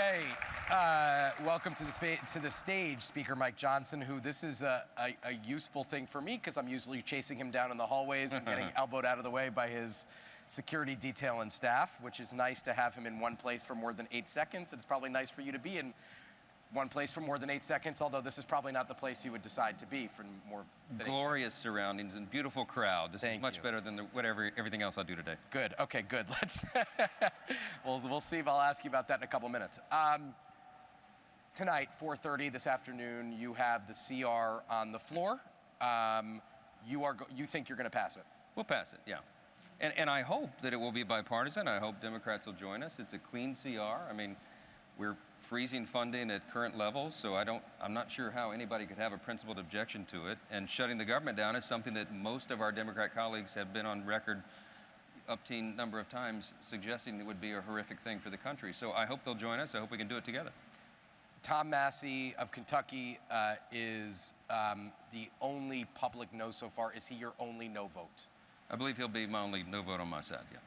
Okay, welcome to the stage, Speaker Mike Johnson, who this is a useful thing for me because I'm usually chasing him down in the hallways and getting elbowed out of the way by his security detail and staff, which is nice to have him in one place for more than 8 seconds. It's probably nice for you to be in one place for more than 8 seconds, although this is probably not the place you would decide to be for more than glorious surroundings and beautiful crowd. This is much better than everything else I'll do today. Good. Okay, good. Let's we'll see if I'll ask you about that in a couple minutes. Tonight, 4:30 this afternoon, you have the CR on the floor. You think you're going to pass it? We'll pass it, yeah. And I hope that it will be bipartisan. I hope Democrats will join us. It's a clean CR. I mean, we're freezing funding at current levels, so I'm not sure how anybody could have a principled objection to it. And shutting the government down is something that most of our Democrat colleagues have been on record upteen number of times suggesting it would be a horrific thing for the country. So I hope they'll join us. I hope we can do it together. Tom Massey of Kentucky is the only public no so far. Is he your only no vote? I believe he'll be my only no vote on my side, yeah.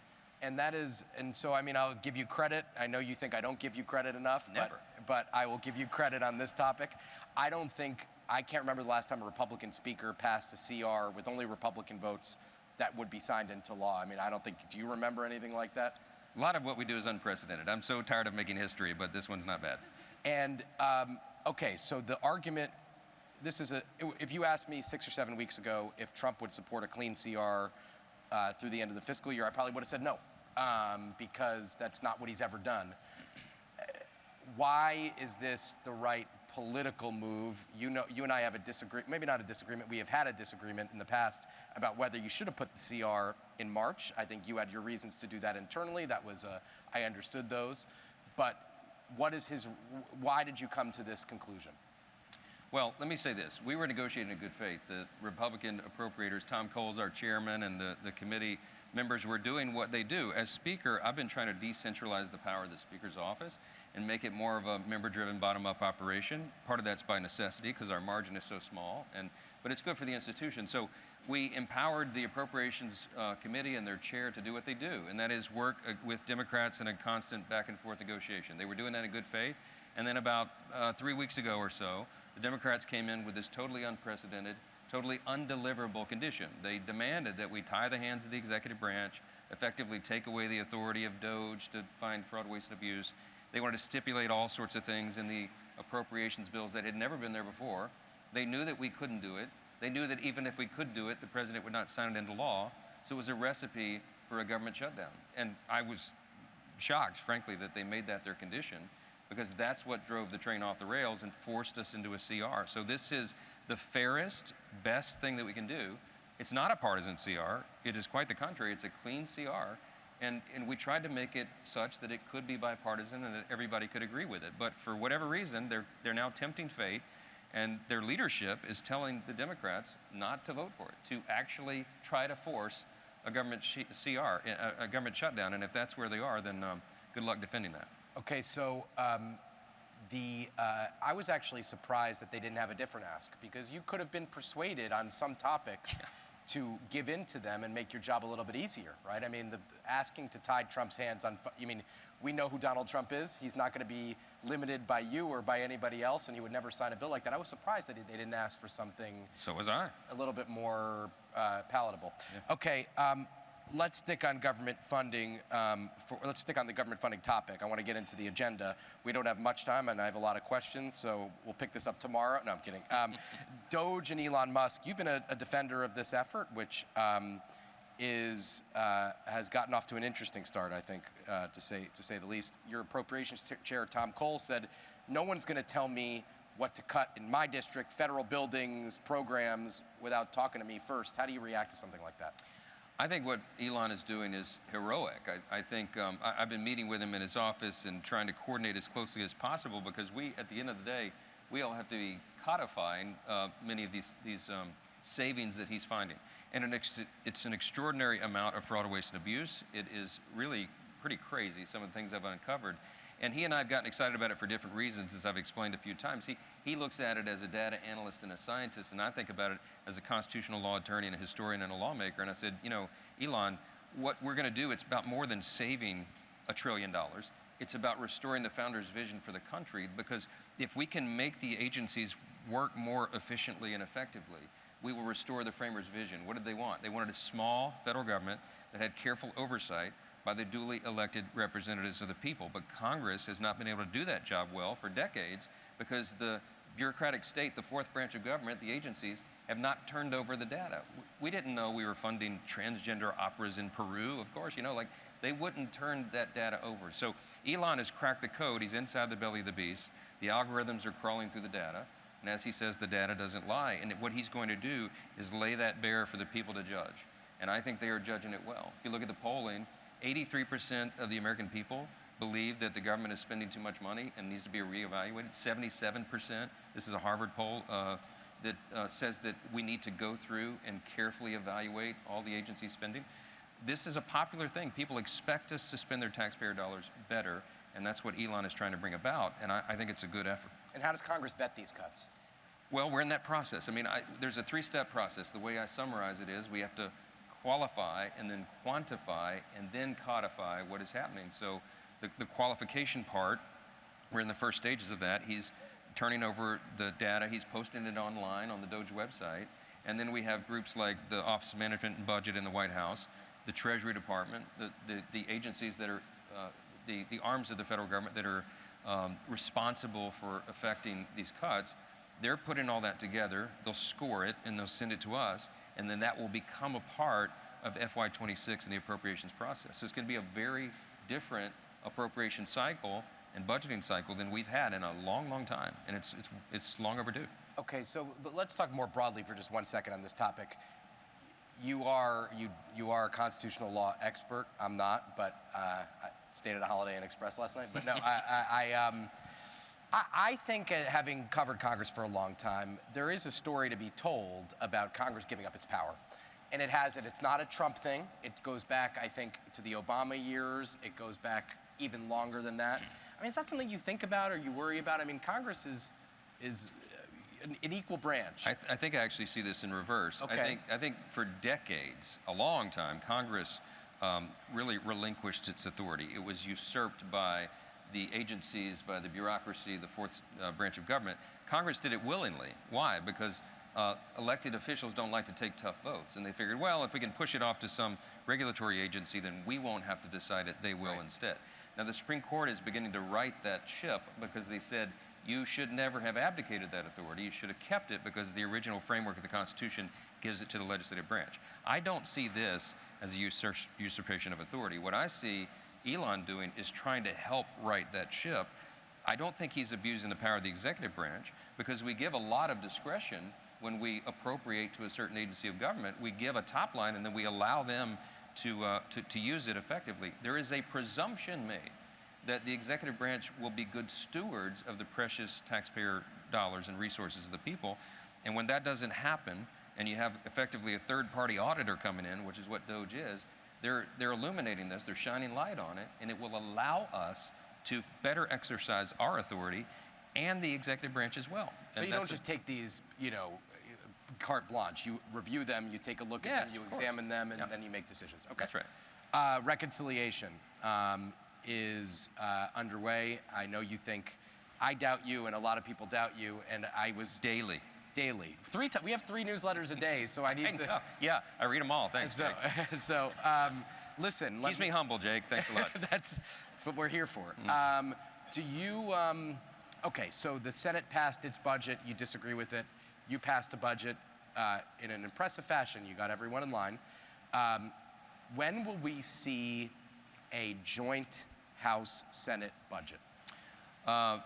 And so, I mean, I'll give you credit. I know you think I don't give you credit enough, but I will give you credit on this topic. I can't remember the last time a Republican speaker passed a CR with only Republican votes that would be signed into law. I mean, do you remember anything like that? A lot of what we do is unprecedented. I'm so tired of making history, but this one's not bad. And, okay, so the argument, if you asked me 6 or 7 weeks ago if Trump would support a clean CR through the end of the fiscal year, I probably would have said no, because that's not what he's ever done. Why is this the right political move? You and I have a disagreement, maybe not a disagreement, we have had a disagreement in the past about whether you should have put the CR in March. I think you had your reasons to do that internally. I understood those. But why did you come to this conclusion? Well, let me say this. We were negotiating in good faith. The Republican appropriators, Tom Cole's our chairman, and the committee members were doing what they do. As Speaker, I've been trying to decentralize the power of the Speaker's office and make it more of a member-driven, bottom-up operation. Part of that's by necessity because our margin is so small, but it's good for the institution. So we empowered the Appropriations Committee and their chair to do what they do, and that is work with Democrats in a constant back-and-forth negotiation. They were doing that in good faith, and then about 3 weeks ago or so, the Democrats came in with this totally unprecedented, totally undeliverable condition. They demanded that we tie the hands of the executive branch, effectively take away the authority of DOJ to find fraud, waste, and abuse. They wanted to stipulate all sorts of things in the appropriations bills that had never been there before. They knew that we couldn't do it. They knew that even if we could do it, the president would not sign it into law. So it was a recipe for a government shutdown. And I was shocked, frankly, that they made that their condition, because that's what drove the train off the rails and forced us into a CR. So this is the fairest, best thing that we can do. It's not a partisan CR. It is quite the contrary. It's a clean CR. And we tried to make it such that it could be bipartisan and that everybody could agree with it. But for whatever reason, they're now tempting fate, and their leadership is telling the Democrats not to vote for it, to actually try to force a government CR, a government shutdown. And if that's where they are, then good luck defending that. Okay, so I was actually surprised that they didn't have a different ask, because you could have been persuaded on some topics to give in to them and make your job a little bit easier, right? I mean, asking to tie Trump's hands on, we know who Donald Trump is. He's not going to be limited by you or by anybody else, and he would never sign a bill like that. I was surprised that they didn't ask for something. So was I. A little bit more palatable. Yeah. Okay. Let's stick on government funding. Let's stick on the government funding topic. I want to get into the agenda. We don't have much time, and I have a lot of questions, so we'll pick this up tomorrow. No, I'm kidding. DOJ and Elon Musk, you've been a defender of this effort, which has gotten off to an interesting start, I think, to say the least. Your appropriations chair, Tom Cole, said, "No one's going to tell me what to cut in my district, federal buildings, programs, without talking to me first." How do you react to something like that? I think what Elon is doing is heroic. I think I've been meeting with him in his office and trying to coordinate as closely as possible, because at the end of the day, we all have to be codifying many of these savings that he's finding. And it's an extraordinary amount of fraud, waste, and abuse. It is really pretty crazy, some of the things I've uncovered. And he and I have gotten excited about it for different reasons, as I've explained a few times. He looks at it as a data analyst and a scientist, and I think about it as a constitutional law attorney and a historian and a lawmaker. And I said, Elon, what we're going to do, it's about more than saving $1 trillion. It's about restoring the founders' vision for the country, because if we can make the agencies work more efficiently and effectively, we will restore the framers' vision. What did they want? They wanted a small federal government that had careful oversight by the duly elected representatives of the people. But Congress has not been able to do that job well for decades, because the bureaucratic state, the fourth branch of government, the agencies, have not turned over the data. We didn't know we were funding transgender operas in Peru, of course, like they wouldn't turn that data over. So Elon has cracked the code. He's inside the belly of the beast. The algorithms are crawling through the data. And as he says, the data doesn't lie. And what he's going to do is lay that bare for the people to judge. And I think they are judging it well. If you look at the polling, 83% of the American people believe that the government is spending too much money and needs to be reevaluated. 77%, this is a Harvard poll, that says that we need to go through and carefully evaluate all the agency spending. This is a popular thing. People expect us to spend their taxpayer dollars better, and that's what Elon is trying to bring about, and I think it's a good effort. And how does Congress vet these cuts? Well, we're in that process. I mean, there's a three-step process. The way I summarize it is we have to qualify and then quantify and then codify what is happening. So the qualification part, we're in the first stages of that. He's turning over the data. He's posting it online on the DOJ website. And then we have groups like the Office of Management and Budget in the White House, the Treasury Department, the agencies that are the arms of the federal government that are responsible for effecting these cuts. They're putting all that together. They'll score it and they'll send it to us, and then that will become a part of FY26 and the appropriations process. So it's going to be a very different appropriation cycle and budgeting cycle than we've had in a long, long time, and it's long overdue. Okay, so but let's talk more broadly for just 1 second on this topic. You are a constitutional law expert. I'm not, but I stayed at a Holiday Inn Express last night. But no, I think, having covered Congress for a long time, there is a story to be told about Congress giving up its power. And it has it. It's not a Trump thing. It goes back, I think, to the Obama years. It goes back even longer than that. I mean, is that something you think about or you worry about? I mean, Congress is an equal branch. I think I actually see this in reverse. Okay. I think for decades, a long time, Congress really relinquished its authority. It was usurped by the agencies, by the bureaucracy, the fourth branch of government. Congress did it willingly. Why? Because elected officials don't like to take tough votes. And they figured, well, if we can push it off to some regulatory agency, then we won't have to decide it, they will instead. Now, the Supreme Court is beginning to right that ship, because they said, you should never have abdicated that authority. You should have kept it, because the original framework of the Constitution gives it to the legislative branch. I don't see this as a usurpation of authority. What I see Elon doing is trying to help right that ship. I don't think he's abusing the power of the executive branch, because we give a lot of discretion when we appropriate to a certain agency of government. We give a top line and then we allow them to use it effectively. There is a presumption made that the executive branch will be good stewards of the precious taxpayer dollars and resources of the people. And when that doesn't happen, and you have effectively a third-party auditor coming in, which is what DOJ is, they're illuminating this, they're shining light on it, and it will allow us to better exercise our authority and the executive branch as well. So you don't just take these, carte blanche. You review them, you take a look at them, you examine them, and then you make decisions. Okay. That's right. Reconciliation is underway. I know you think, I doubt you, and a lot of people doubt you, and I was... Daily. We have 3 newsletters a day, so I need to... Yeah, I read them all. Thanks, Jake. So, listen... Keeps me humble, Jake. Thanks a lot. That's what we're here for. Do you... Okay, so the Senate passed its budget. You disagree with it. You passed a budget in an impressive fashion. You got everyone in line. When will we see a joint House-Senate budget?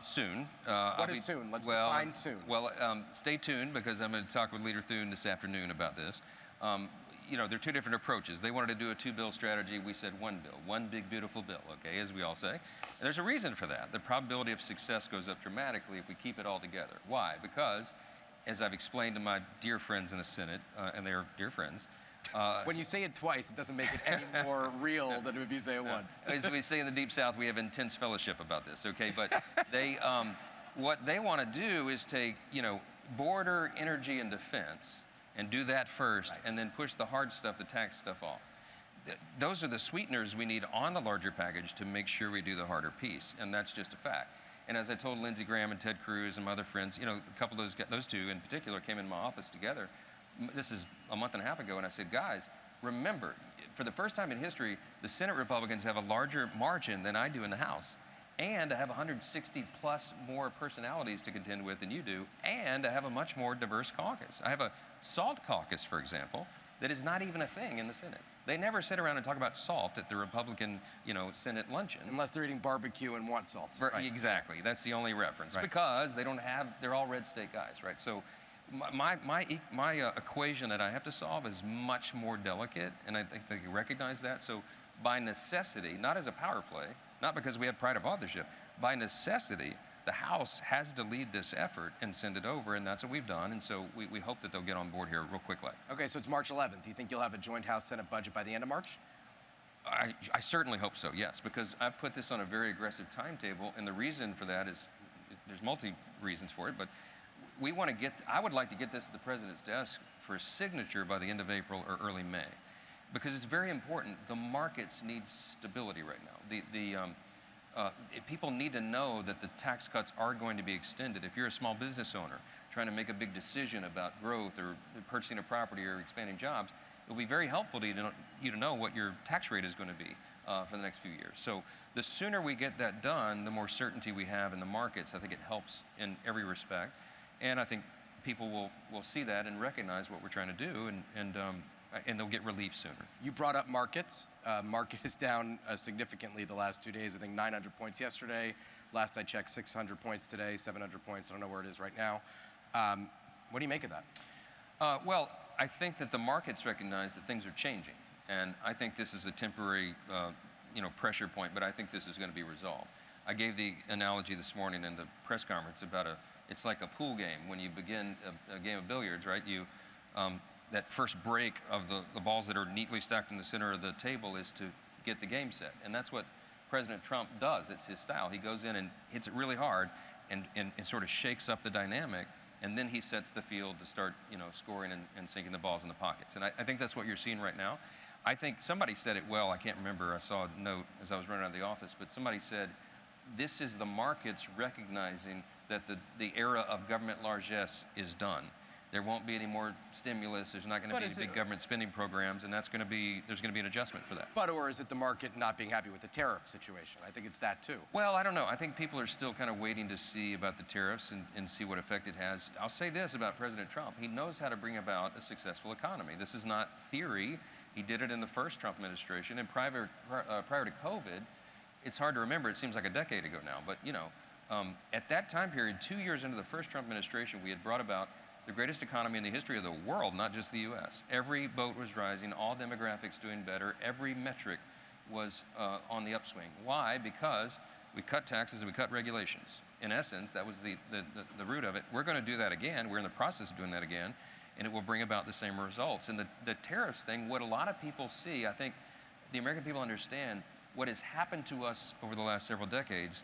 Soon. What is soon? Let's define soon. Well, stay tuned, because I'm going to talk with Leader Thune this afternoon about this. There are 2 different approaches. They wanted to do a 2-bill strategy. We said 1 bill, one big, beautiful bill, okay, as we all say. And there's a reason for that. The probability of success goes up dramatically if we keep it all together. Why? Because, as I've explained to my dear friends in the Senate, and they're dear friends, when you say it twice, it doesn't make it any more real than if you say it once. As we say in the Deep South, we have intense fellowship about this, okay? But what they want to do is take, border, energy, and defense, and do that first, and then push the hard stuff, the tax stuff off. those are the sweeteners we need on the larger package to make sure we do the harder piece, and that's just a fact. And as I told Lindsey Graham and Ted Cruz and my other friends, a couple of those two in particular came in my office together. This is a month and a half ago, and I said, guys, remember, for the first time in history, the Senate Republicans have a larger margin than I do in the House. And I have 160 plus more personalities to contend with than you do, and I have a much more diverse caucus. I have a SALT caucus, for example, that is not even a thing in the Senate. They never sit around and talk about salt at the Republican, Senate luncheon. Unless they're eating barbecue and want salt. Right. Exactly. That's the only reference. Right. Because they're all red state guys, right? So my equation that I have to solve is much more delicate, and I think they recognize that. So by necessity, not as a power play, not because we have pride of authorship, by necessity, the House has to lead this effort and send it over, and that's what we've done. And so we hope that they'll get on board here real quickly. Okay, so it's March 11th. Do you think you'll have a joint House-Senate budget by the end of March? I certainly hope so, yes, because I've put this on a very aggressive timetable, and the reason for that is there's multi-reasons for it, but I would like to get this to the president's desk for a signature by the end of April or early May, because it's very important. The markets need stability right now. People need to know that the tax cuts are going to be extended. If you're a small business owner trying to make a big decision about growth or purchasing a property or expanding jobs, it will be very helpful to you to know what your tax rate is going to be for the next few years. So the sooner we get that done, the more certainty we have in the markets. I think it helps in every respect. And I think people will see that and recognize what we're trying to do, and they'll get relief sooner. You brought up markets. Market is down significantly the last 2 days. I think 900 points yesterday. Last I checked, 600 points today, 700 points. I don't know where it is right now. What do you make of that? Well, I think that the markets recognize that things are changing. And I think this is a temporary pressure point, but I think this is going to be resolved. I gave the analogy this morning in the press conference about it's like a pool game. When you begin a game of billiards, right? That first break of the balls that are neatly stacked in the center of the table is to get the game set. And that's what President Trump does. It's his style. He goes in and hits it really hard and sort of shakes up the dynamic. And then he sets the field to start, scoring and sinking the balls in the pockets. And I think that's what you're seeing right now. I think somebody said it well. I can't remember. I saw a note as I was running out of the office. But somebody said, this is the markets recognizing that the era of government largesse is done. There won't be any more stimulus. There's not going to be any big government spending programs, and there's going to be an adjustment for that. Or is it the market not being happy with the tariff situation? I think it's that too. Well, I don't know. I think people are still kind of waiting to see about the tariffs and see what effect it has. I'll say this about President Trump. He knows how to bring about a successful economy. This is not theory. He did it in the first Trump administration. And prior to COVID, it's hard to remember. It seems like a decade ago now. But, at that time period, 2 years into the first Trump administration, we had brought about the greatest economy in the history of the world, not just the U.S. Every boat was rising, all demographics doing better, every metric was on the upswing. Why? Because we cut taxes and we cut regulations. In essence, that was the root of it. We're going to do that again. We're in the process of doing that again, and it will bring about the same results. And the tariffs thing, what a lot of people see, I think the American people understand what has happened to us over the last several decades.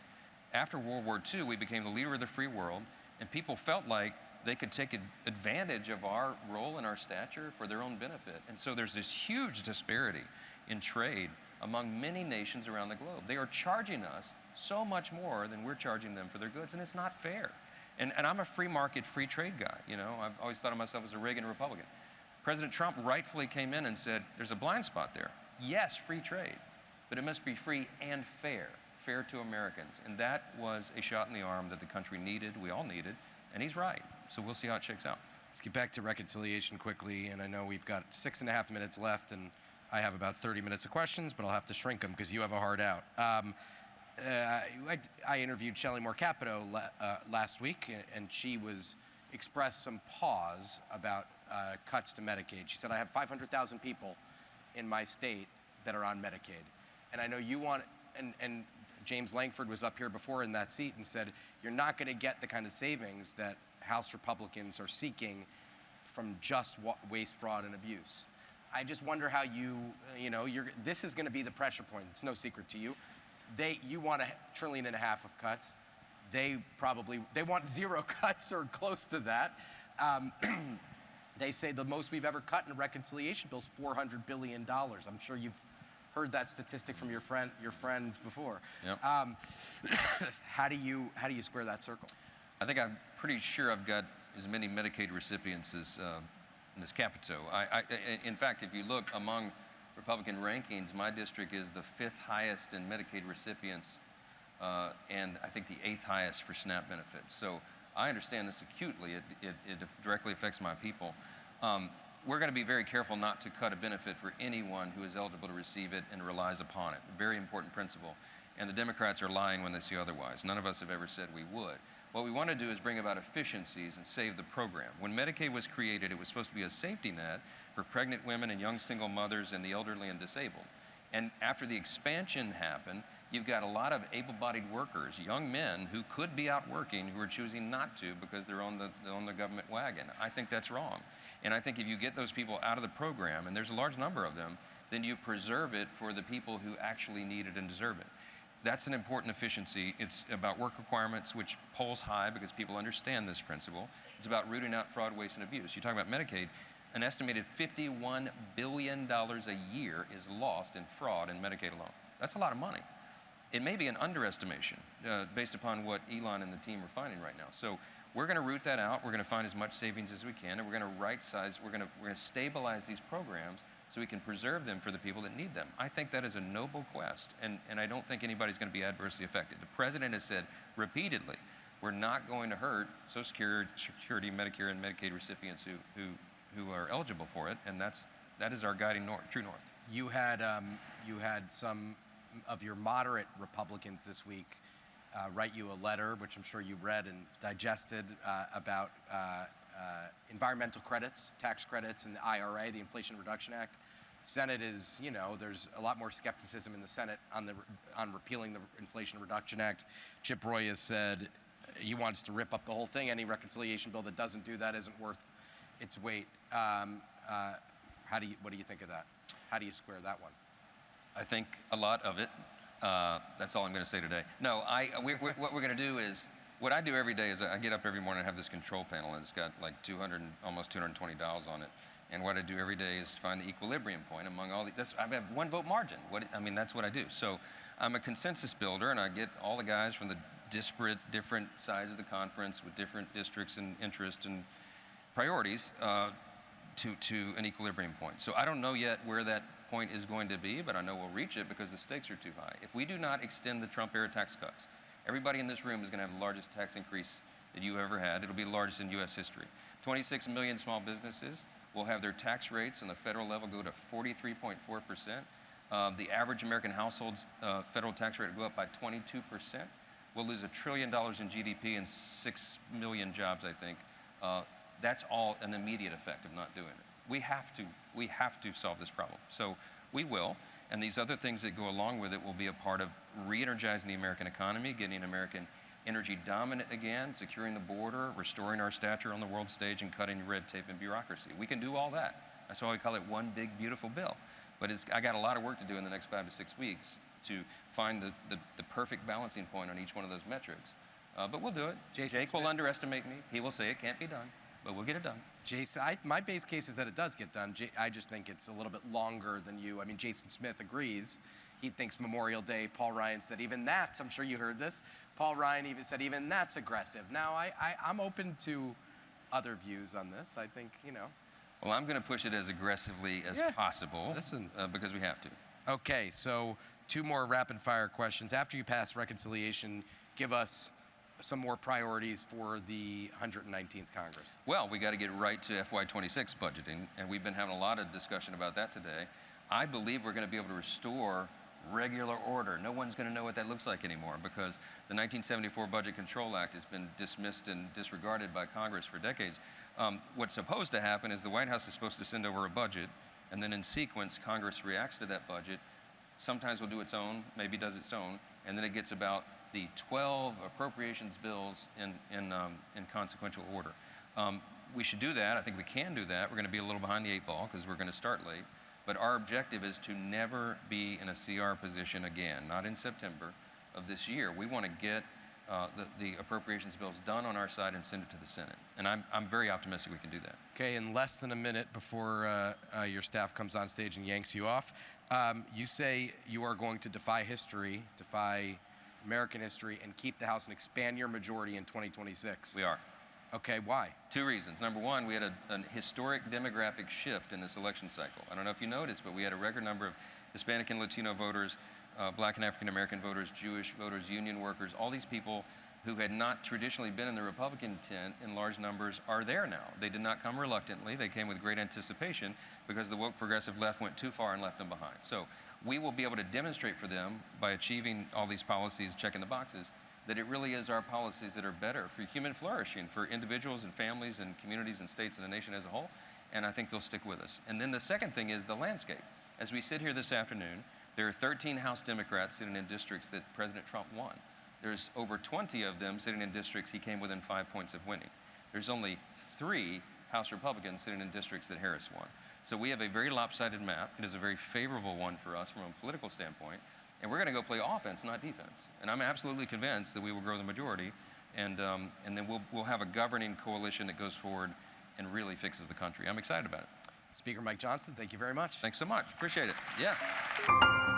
After World War II, we became the leader of the free world, and people felt like they could take advantage of our role and our stature for their own benefit. And so there's this huge disparity in trade among many nations around the globe. They are charging us so much more than we're charging them for their goods, and it's not fair. And I'm a free market, free trade guy. I've always thought of myself as a Reagan Republican. President Trump rightfully came in and said, there's a blind spot there. Yes, free trade, but it must be free and fair to Americans. And that was a shot in the arm that the country needed, we all needed, and he's right. So we'll see how it shakes out. Let's get back to reconciliation quickly, and I know we've got 6.5 minutes left, and I have about 30 minutes of questions, but I'll have to shrink them because you have a hard out. I interviewed Shelley Moore Capito last week, and she expressed some pause about cuts to Medicaid. She said, I have 500,000 people in my state that are on Medicaid, and I know you want, and James Lankford was up here before in that seat and said, you're not going to get the kind of savings that House Republicans are seeking from just waste, fraud, and abuse. I just wonder how this is going to be the pressure point. It's no secret to you. You want $1.5 trillion of cuts. They want 0 cuts or close to that. They say the most we've ever cut in a reconciliation bill is $400 billion. I'm sure you've heard that statistic from your friends before. Yep. How do you square that circle? I think I'm pretty sure I've got as many Medicaid recipients as Capito. In fact, if you look among Republican rankings, my district is the 5th highest in Medicaid recipients, and I think the 8th highest for SNAP benefits. So I understand this acutely. It directly affects my people. We're going to be very careful not to cut a benefit for anyone who is eligible to receive it and relies upon it. A very important principle. And the Democrats are lying when they say otherwise. None of us have ever said we would. What we want to do is bring about efficiencies and save the program. When Medicaid was created, it was supposed to be a safety net for pregnant women and young single mothers and the elderly and disabled. And after the expansion happened, you've got a lot of able-bodied workers, young men who could be out working who are choosing not to because they're on the government wagon. I think that's wrong. And I think if you get those people out of the program, and there's a large number of them, then you preserve it for the people who actually need it and deserve it. That's an important efficiency. It's about work requirements, which polls high because people understand this principle. It's about rooting out fraud, waste, and abuse. You talk about Medicaid, an estimated $51 billion a year is lost in fraud in Medicaid alone. That's a lot of money. It may be an underestimation based upon what Elon and the team are finding right now. So we're going to root that out. We're going to find as much savings as we can, and we're going to right size. We're going to stabilize these programs so we can preserve them for the people that need them. I think that is a noble quest, and I don't think anybody's going to be adversely affected. The president has said repeatedly, we're not going to hurt Social Security, Medicare, and Medicaid recipients who are eligible for it, and that is our guiding true north. You had some of your moderate Republicans this week write you a letter, which I'm sure you read and digested, about environmental credits, tax credits, and the IRA, the Inflation Reduction Act. Senate is, there's a lot more skepticism in the Senate on repealing the Inflation Reduction Act. Chip Roy has said he wants to rip up the whole thing. Any reconciliation bill that doesn't do that isn't worth its weight. What do you think of that? How do you square that one? I think a lot of it. That's all I'm going to say today. No, what we're going to do is, what I do every day is I get up every morning and have this control panel, and it's got like almost 220 dials on it. And what I do every day is find the equilibrium point among all I have one vote margin. That's what I do. So I'm a consensus builder, and I get all the guys from the disparate, different sides of the conference with different districts and interests and priorities to an equilibrium point. So I don't know yet where that point is going to be, but I know we'll reach it because the stakes are too high. If we do not extend the Trump-era tax cuts, everybody in this room is going to have the largest tax increase that you ever had. It'll be the largest in U.S. history. 26 million small businesses will have their tax rates on the federal level go to 43.4%. The average American household's federal tax rate will go up by 22%. We'll lose $1 trillion in GDP and 6 million jobs, I think. That's all an immediate effect of not doing it. We have to solve this problem. So we will, and these other things that go along with it will be a part of re-energizing the American economy, getting American energy dominant again, securing the border, restoring our stature on the world stage, and cutting red tape and bureaucracy. We can do all that. That's why we call it one big, beautiful bill. But I got a lot of work to do in the next 5 to 6 weeks to find the perfect balancing point on each one of those metrics. But we'll do it. Jake will underestimate me. He will say it can't be done, but we'll get it done. Jason, my base case is that it does get done. I just think it's a little bit longer than you. I mean, Jason Smith agrees. He thinks Memorial Day. Paul Ryan said even that's, I'm sure you heard this, Paul Ryan even said even that's aggressive. Now, I'm open to other views on this. I think, Well, I'm going to push it as aggressively as possible. Listen, because we have to. Okay, so 2 more rapid-fire questions. After you pass reconciliation, give us some more priorities for the 119th Congress. Well, we got to get right to FY26 budgeting, and we've been having a lot of discussion about that today. I believe we're going to be able to restore regular order. No one's going to know what that looks like anymore because the 1974 Budget Control Act has been dismissed and disregarded by Congress for decades. What's supposed to happen is the White House is supposed to send over a budget, and then in sequence, Congress reacts to that budget. Sometimes will do its own, maybe does its own, and then it gets about the 12 appropriations bills in consequential order. We should do that. I think we can do that. We're going to be a little behind the 8 ball because we're going to start late. But our objective is to never be in a CR position again, not in September of this year. We want to get the appropriations bills done on our side and send it to the Senate. And I'm very optimistic we can do that. Okay, in less than a minute before your staff comes on stage and yanks you off, You say you are going to defy history, defy American history, and keep the House and expand your majority in 2026. We are. Okay, why? 2 reasons. Number one, we had a historic demographic shift in this election cycle. I don't know if you noticed, but we had a record number of Hispanic and Latino voters, Black and African American voters, Jewish voters, union workers, all these people who had not traditionally been in the Republican tent in large numbers are there now. They did not come reluctantly. They came with great anticipation because the woke progressive left went too far and left them behind. So we will be able to demonstrate for them by achieving all these policies, checking the boxes, that it really is our policies that are better for human flourishing, for individuals and families and communities and states and the nation as a whole. And I think they'll stick with us. And then the second thing is the landscape. As we sit here this afternoon, there are 13 House Democrats sitting in districts that President Trump won. There's over 20 of them sitting in districts he came within 5 points of winning. There's only 3 House Republicans sitting in districts that Harris won. So we have a very lopsided map. It is a very favorable one for us from a political standpoint. And we're going to go play offense, not defense. And I'm absolutely convinced that we will grow the majority, and then we'll have a governing coalition that goes forward and really fixes the country. I'm excited about it. Speaker Mike Johnson, thank you very much. Thanks so much. Appreciate it. Yeah.